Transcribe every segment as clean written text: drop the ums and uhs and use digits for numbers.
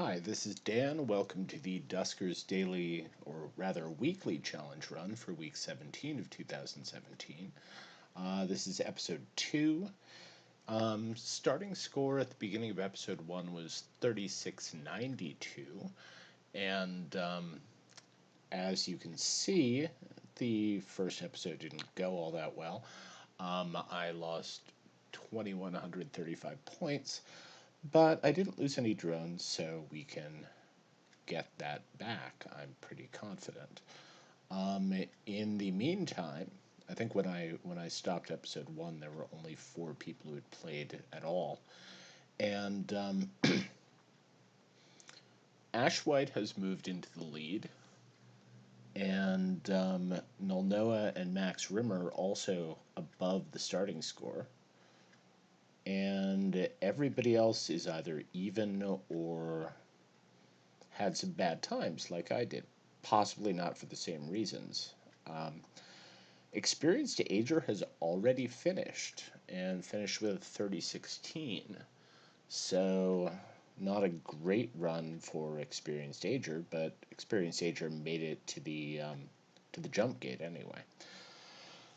Hi, this is Dan. Welcome to the Duskers daily, or rather weekly challenge run for week 17 of 2017. This is episode 2. Starting score at the beginning of episode 1 was 3692. And as you can see, the first episode didn't go all that well. I lost 2,135 points. But I didn't lose any drones, so we can get that back, I'm pretty confident. In the meantime, I think when I stopped episode 1, there were only 4 people who had played at all. And Ash White has moved into the lead, and Nulnoa and Max Rimmer also above the starting score. And everybody else is either even or had some bad times like I did, possibly not for the same reasons. Experienced Ager has already finished, and finished with 3016. So not a great run for Experienced Ager, but Experienced Ager made it to the jump gate anyway.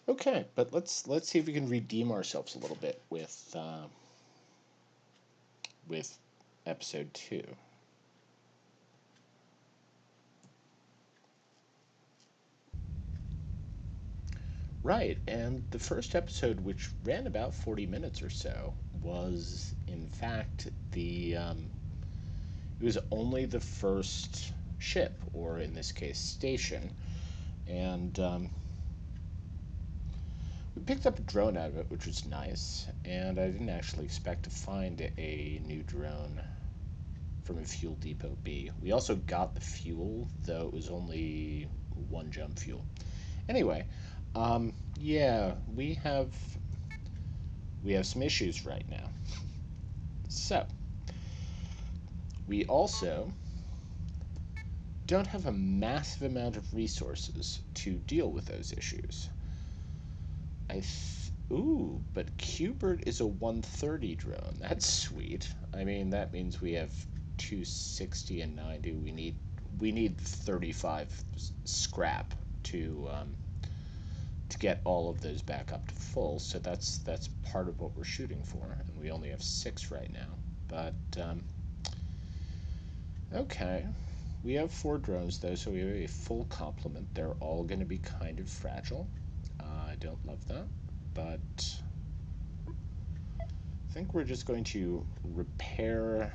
Okay, but let's see if we can redeem ourselves a little bit with episode 2. Right, and the first episode, which ran about 40 minutes or so, was in fact it was only the first ship, or in this case, station, and we picked up a drone out of it, which was nice, and I didn't actually expect to find a new drone from a fuel depot B. We also got the fuel, though it was only 1 jump fuel. Anyway, yeah, we have some issues right now. So, we also don't have a massive amount of resources to deal with those issues. Ooh, but Qbert is a 130 drone. That's sweet. I mean, that means we have 260 and 90. We need 35 scrap to get all of those back up to full. So that's part of what we're shooting for, and we only have 6 right now. But okay, we have 4 drones though, so we have a full complement. They're all going to be kind of fragile. I don't love that, but I think we're just going to repair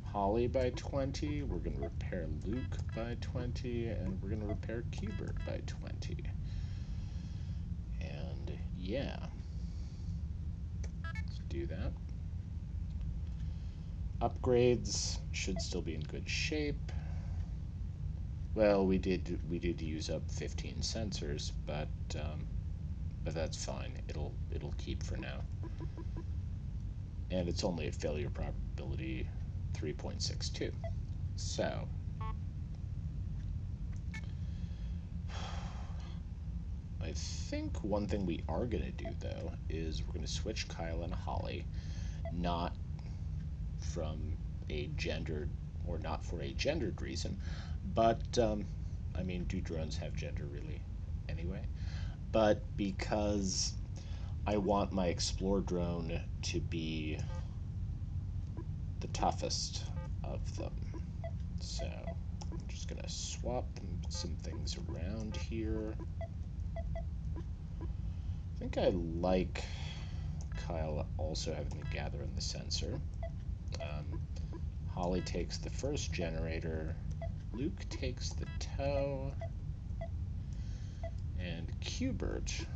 Holly by 20, we're going to repair Luke by 20, and we're going to repair Qbert by 20. And yeah, let's do that. Upgrades should still be in good shape. Well, we did use up 15 sensors, but that's fine. It'll keep for now. And it's only at failure probability 3.62. So I think one thing we are going to do, though, is we're going to switch Kyle and Holly, not from a gendered, or not for a gendered reason, but, I mean, do drones have gender, really, anyway? But because I want my Explore drone to be the toughest of them. So I'm just going to swap some things around here. I think I like Kyle also having the gather and the sensor. Holly takes the first generator. Luke takes the tow. And Qbert,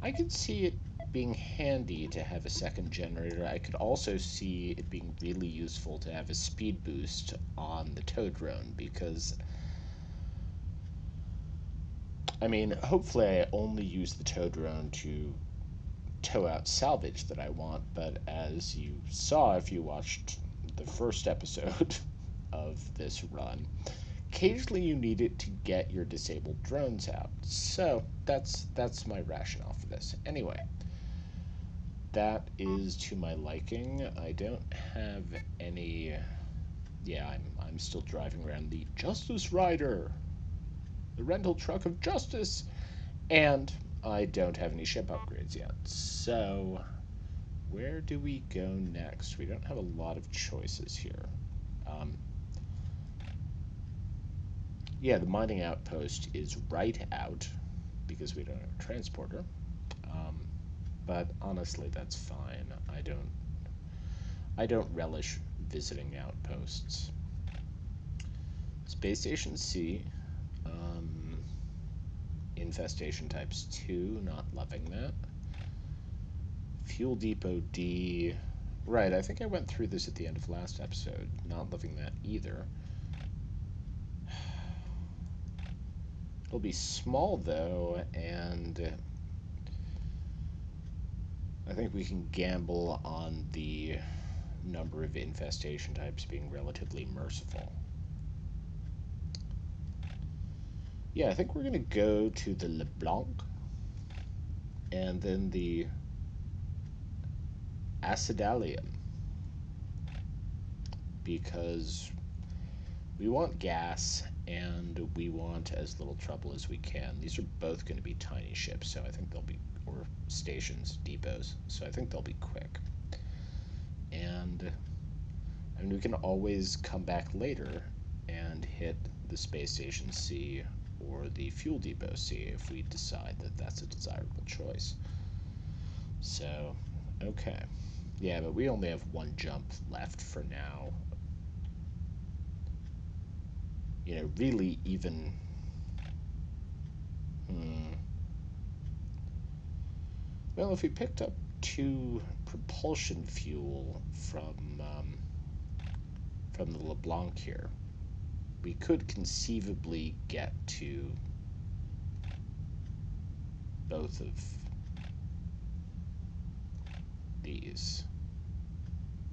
I could see it being handy to have a second generator. I could also see it being really useful to have a speed boost on the tow drone, because I mean, hopefully I only use the tow drone to tow out salvage that I want, but as you saw if you watched the first episode of this run, occasionally you need it to get your disabled drones out. So that's my rationale for this. Anyway, that is to my liking. I don't have any... Yeah, I'm still driving around the Justice Rider, the rental truck of justice, and I don't have any ship upgrades yet. So, where do we go next? We don't have a lot of choices here. Yeah, the mining outpost is right out, because we don't have a transporter. But honestly, that's fine. I don't relish visiting outposts. Space Station C, infestation types 2, not loving that. Fuel Depot D, right, I think I went through this at the end of last episode, not loving that either. It'll be small though, and I think we can gamble on the number of infestation types being relatively merciful. Yeah, I think we're going to go to the LeBlanc and then the Acidalium, because we want gas and we want as little trouble as we can. These are both going to be tiny ships, so I think they'll be, or stations, depots, so I think they'll be quick. And I mean, we can always come back later and hit the Space Station C or the Fuel Depot C if we decide that that's a desirable choice. So, okay. Yeah, but we only have one jump left for now. You know, really even... Well, if we picked up 2 propulsion fuel from the LeBlanc here, we could conceivably get to both of these,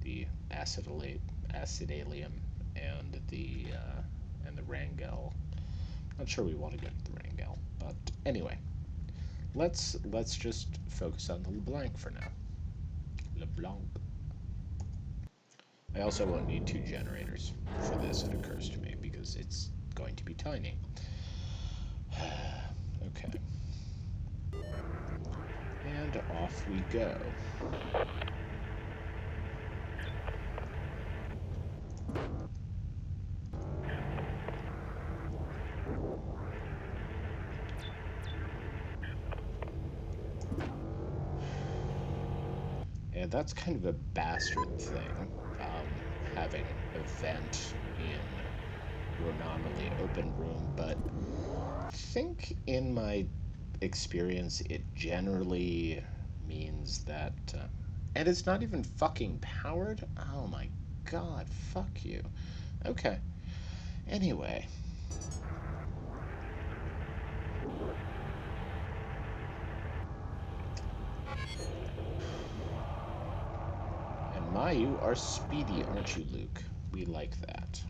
the Acidalium and the Rangel. Not sure we want to go to the Rangel, but anyway, let's just focus on the LeBlanc for now. LeBlanc. I also won't need 2 generators for this, it occurs to me, because it's going to be tiny. Okay. And off we go. And that's kind of a bastard thing, having a vent in your normally open room, but I think in my experience it generally means that, and it's not even fucking powered? Oh my god, fuck you. Okay. Anyway. And Mayu are speedy, aren't you, Luke? We like that.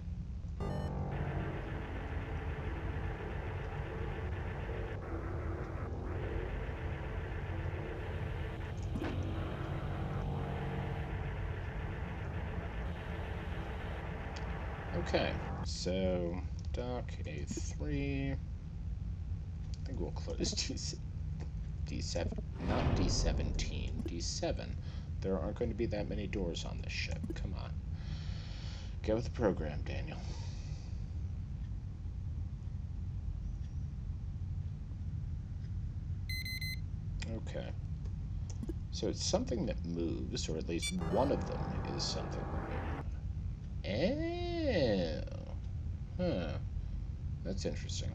Okay, so dock A3. I think we'll close D7, not D17, D7. There aren't going to be that many doors on this ship. Come on. Get with the program, Daniel. Okay. So it's something that moves, or at least one of them is something that moves. Oh. Huh. That's interesting.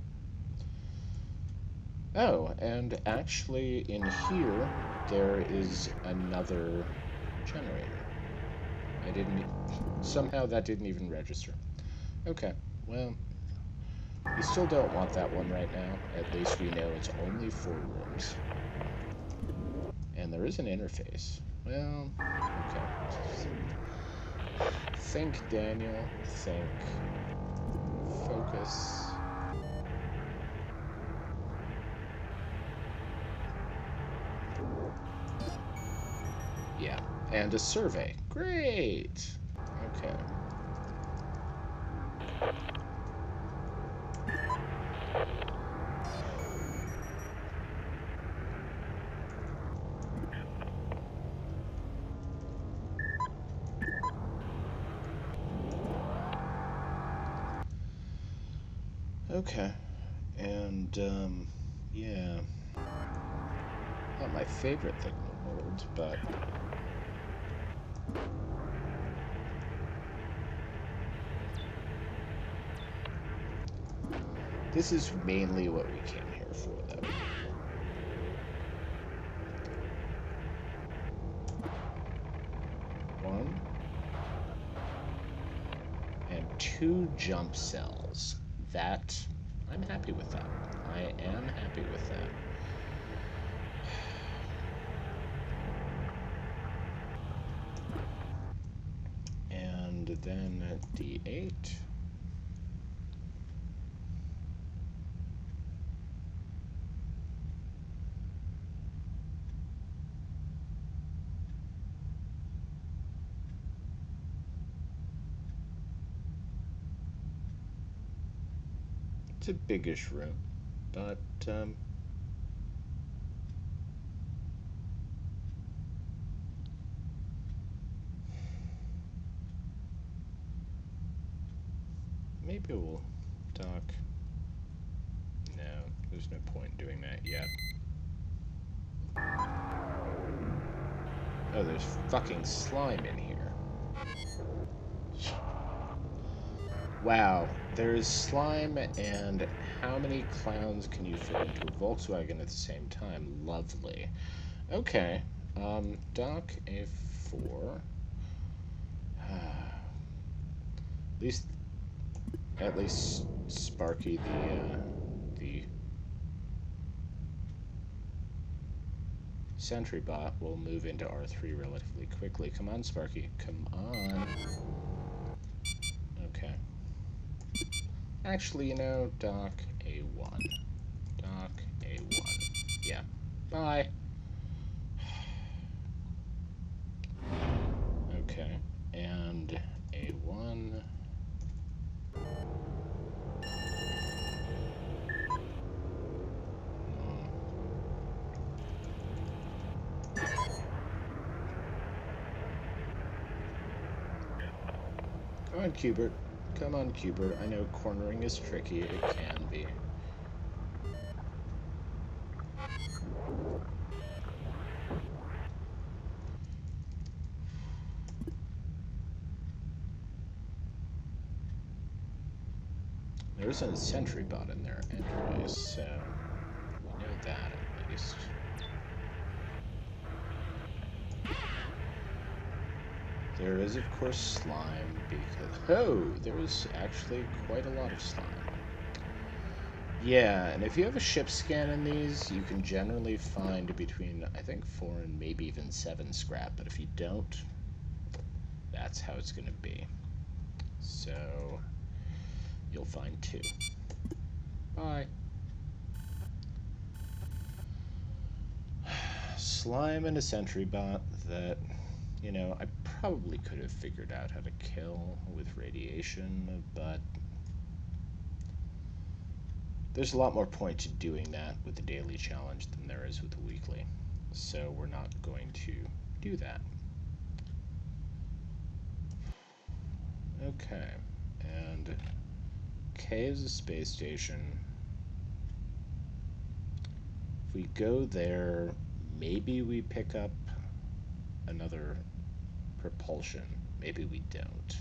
Oh, and actually in here, there is another generator. Somehow that didn't even register. Okay, well, we still don't want that one right now. At least we know it's only 4 rooms. And there is an interface. Well, okay. Think, Daniel. Think. Focus. And a survey. Great! Okay. Okay. And, yeah. Not my favorite thing in the world, but... this is mainly what we came here for, though. One. And 2 jump cells. That... I'm happy with that. I am happy with that. And then D8. It's a biggish room, but maybe we'll dock. No, there's no point in doing that yet. Oh, there's fucking slime in here. Wow, there is slime, and how many clowns can you fit into a Volkswagen at the same time? Lovely. Okay, dock A4. At least Sparky, the sentry bot, will move into R3 relatively quickly. Come on, Sparky. Come on. Okay. Actually, you know, dock A1. Dock A1. Yeah. Bye. Okay. And A1. Come on, Cubert. Come on, Cubert. I know cornering is tricky. It can be. There isn't a sentry bot in there anyway, so we know that at least. There is, of course, slime, because... oh, there is actually quite a lot of slime. Yeah, and if you have a ship scan in these, you can generally find between, I think, 4 and maybe even 7 scrap, but if you don't, that's how it's going to be. So, you'll find 2. Bye. Slime and a sentry bot that... you know, I probably could have figured out how to kill with radiation, but there's a lot more point to doing that with the daily challenge than there is with the weekly. So we're not going to do that. Okay, and K is a space station. If we go there, maybe we pick up another propulsion. Maybe we don't.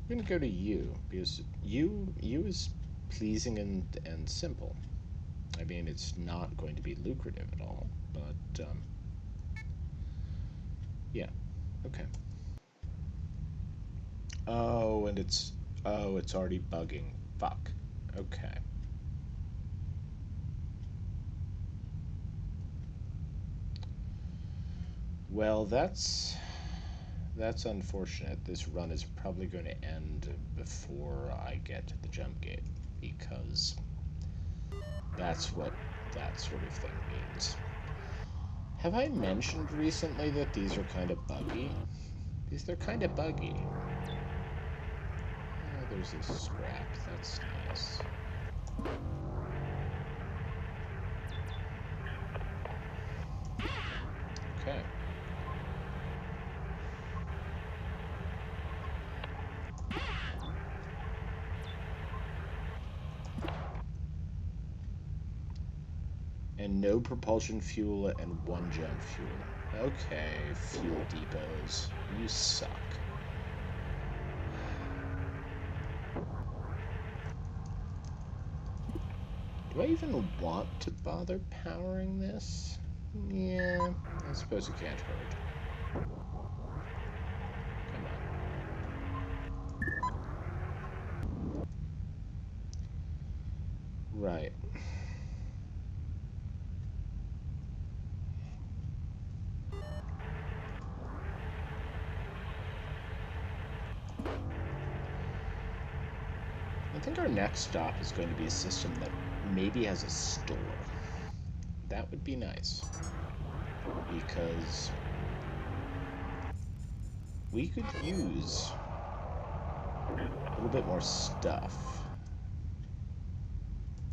I'm going to go to U, because U is pleasing and simple. I mean, it's not going to be lucrative at all, but, yeah, okay. Oh, and it's already bugging. Fuck. Okay. Well, that's unfortunate. This run is probably going to end before I get to the jump gate, because that's what that sort of thing means. Have I mentioned recently that these are kind of buggy? They're kind of buggy. Oh, there's a scrap. That's nice. Okay. And no propulsion fuel and 1 jump fuel. Okay, fuel depots. You suck. Do I even want to bother powering this? Yeah, I suppose it can't hurt. Come on. Right. I think our next stop is going to be a system that maybe has a store. That would be nice. Because we could use a little bit more stuff.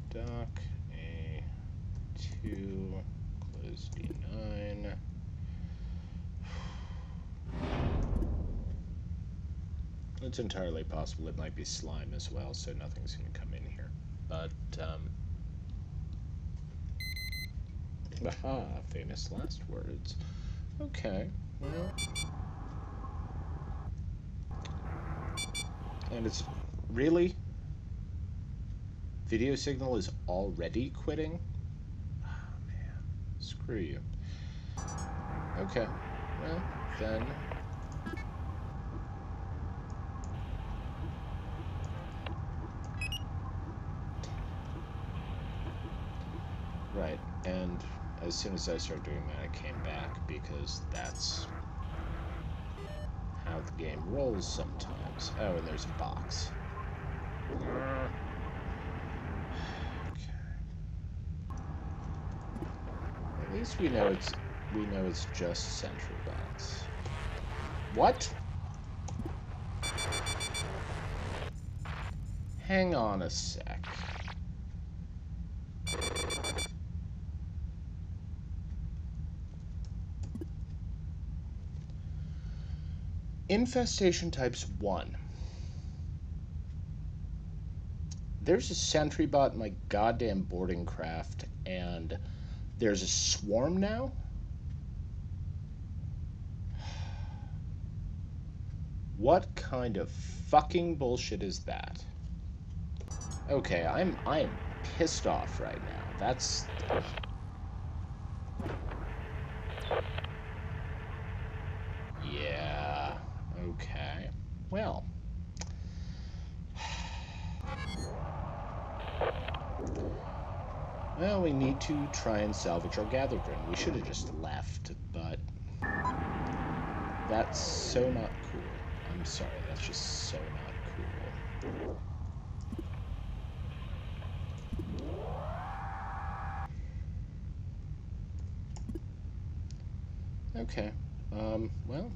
Dock A2, close D9. It's entirely possible it might be slime as well, so nothing's going to come in here. But, aha, famous last words. Okay, well. And it's really? Video signal is already quitting? Oh, man. Screw you. Okay, well, then. Right, and as soon as I started doing that, I came back because that's how the game rolls sometimes. Oh, and there's a box. Okay. At least we know it's just sentry bots. What? Hang on a sec. Infestation types 1. There's a sentry bot in my goddamn boarding craft, and there's a swarm now? What kind of fucking bullshit is that? Okay, I'm pissed off right now. That's... Yeah, okay. Well. Well, we need to try and salvage our gather grin. We should have just left, but that's so not cool. I'm sorry, that's just so not cool. Okay, well,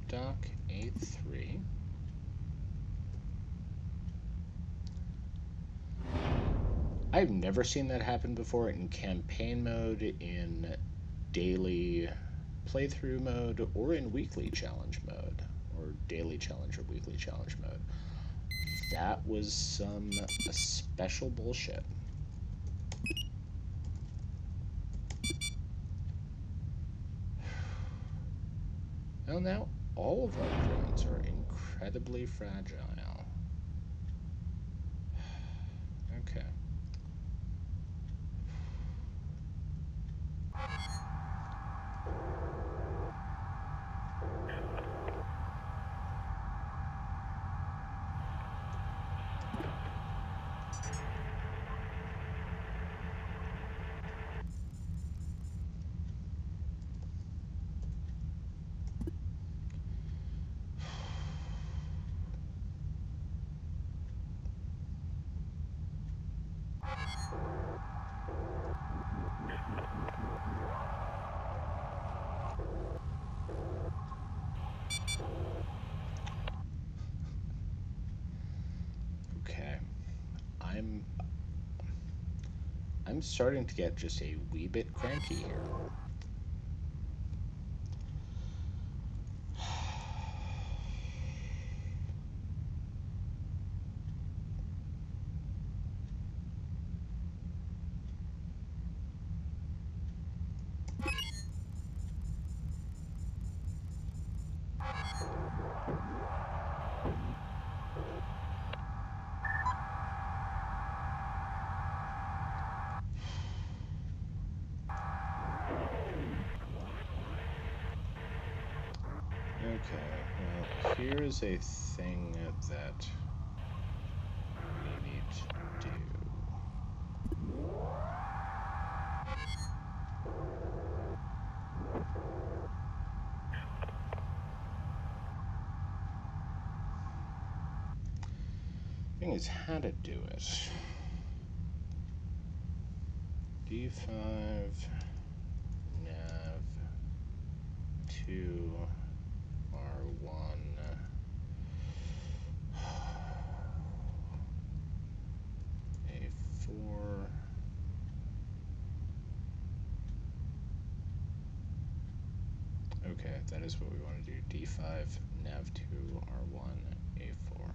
dock A3. I've never seen that happen before in campaign mode, in daily playthrough mode, or in weekly challenge mode, or daily challenge or weekly challenge mode. That was some special bullshit. Well, now all of our drones are incredibly fragile. Okay. Okay. I'm I'm starting to get just a wee bit cranky here. Okay, well, here's a thing that we need to do. Thing is how to do it. D5 nav 2 R1 A4. Okay, that is what we want to do. D5 nav 2 R1 A4.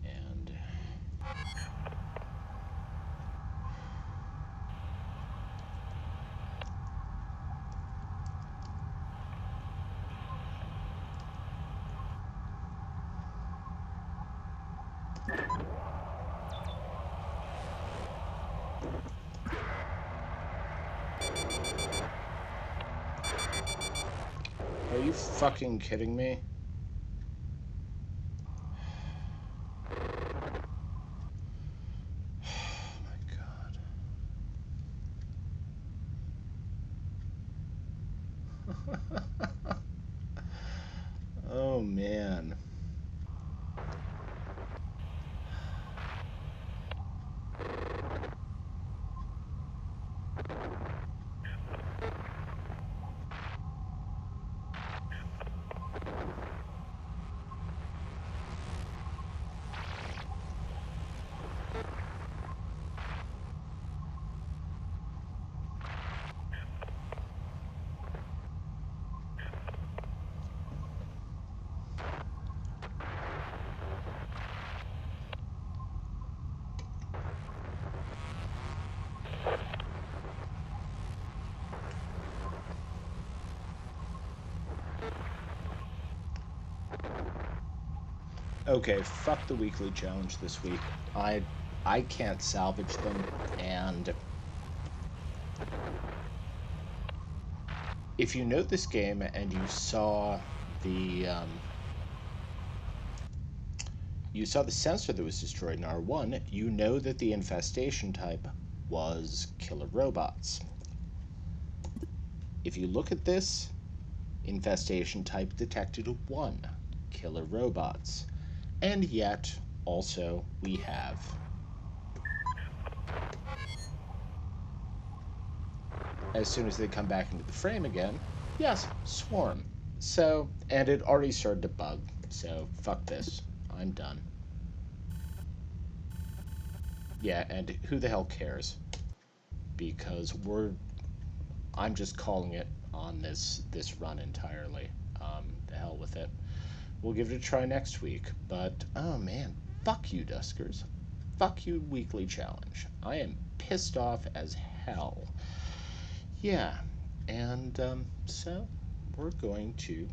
And are you fucking kidding me? Oh my god. Oh man. Okay, fuck the weekly challenge this week. I can't salvage them, and if you know this game and the you saw the sensor that was destroyed in R1, you know that the infestation type was killer robots. If you look at this, infestation type detected 1, killer robots. And yet, also, we have as soon as they come back into the frame again, yes, swarm. So, and it already started to bug, so fuck this. I'm done. Yeah, and who the hell cares? Because I'm just calling it on this run entirely. The hell with it. We'll give it a try next week. But oh man, fuck you, Duskers. Fuck you, weekly challenge. I am pissed off as hell. Yeah, and so we're going to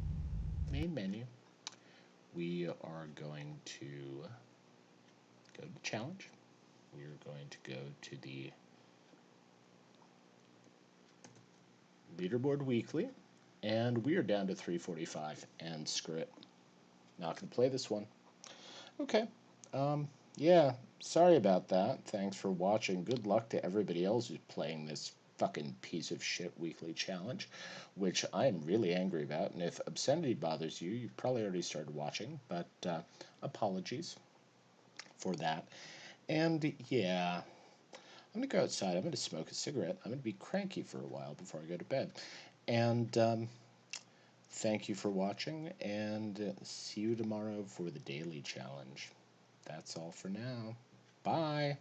main menu. We are going to go to challenge. We are going to go to the leaderboard weekly, and we are down to 345. And screw it, not gonna play this one. Okay. Yeah. Sorry about that. Thanks for watching. Good luck to everybody else who's playing this fucking piece of shit weekly challenge, which I'm really angry about. And if obscenity bothers you, you've probably already started watching, but apologies for that. And yeah, I'm gonna go outside. I'm gonna smoke a cigarette. I'm gonna be cranky for a while before I go to bed. And thank you for watching, and see you tomorrow for the daily challenge. that's all for now. Bye.